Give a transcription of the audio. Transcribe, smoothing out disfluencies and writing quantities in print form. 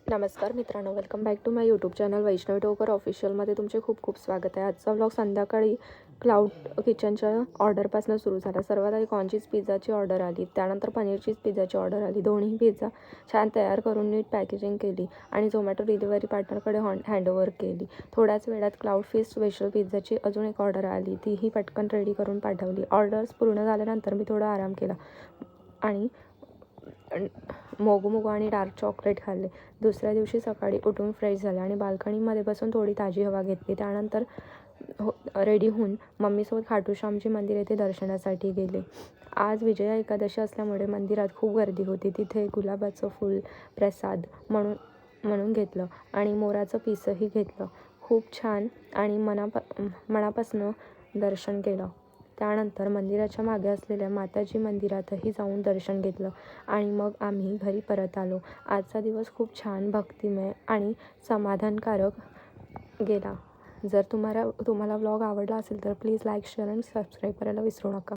नमस्कार मित्रांनो, welcome back to my YouTube channel Vaishnavi Tokar ऑफिशियलमध्ये तुमचे खूप खूप स्वागत आहे. आजचा व्लॉग संध्याकाळी क्लाउड किचनच्या ऑर्डरपासून सुरू झाला. सर्वात आधी कॉर्नचीज पिझ्झाची ऑर्डर आली, त्यानंतर पनीर चीज पिझ्झाची ऑर्डर आली. दोन्ही पिझ्झा छान तयार करून नीट पॅकेजिंग केली आणि झोमॅटो डिलिव्हरी पार्टनरकडे हँडओव्हर केली. थोड्याच वेळात क्लाउड फिश स्पेशल पिझ्झाची अजून एक ऑर्डर आली, तीही पटकन रेडी करून पाठवली. ऑर्डर्स पूर्ण झाल्यानंतर मी थोडा आराम केला आणि मोगू आणि डार्क चॉकलेट खाल्ले. दुसऱ्या दिवशी सकाळी उठून फ्रेश झाले आणि बाल्कनीमध्ये बसून थोडी ताजी हवा घेतली. त्यानंतर रेडी होऊन मम्मीसोबत खाटू श्यामजी मंदिर येथे दर्शनासाठी गेले. आज विजया एकादशी असल्यामुळे मंदिरात खूप गर्दी होती. तिथे गुलाबाचं फूल प्रसाद म्हणून घेतलं आणि मोराचं पिसही घेतलं. खूप छान आणि मनापासून दर्शन केलं. त्यानंतर मंदिराच्या मागे असलेल्या माताजी मंदिरातही जाऊन दर्शन घेतलं आणि मग आम्ही घरी परत आलो. आजचा दिवस खूप छान, भक्तिमय आणि समाधानकारक गेला. जर तुम्हाला व्लॉग आवडला असेल तर प्लीज लाईक, शेअर आणि सबस्क्राईब करायला विसरू नका.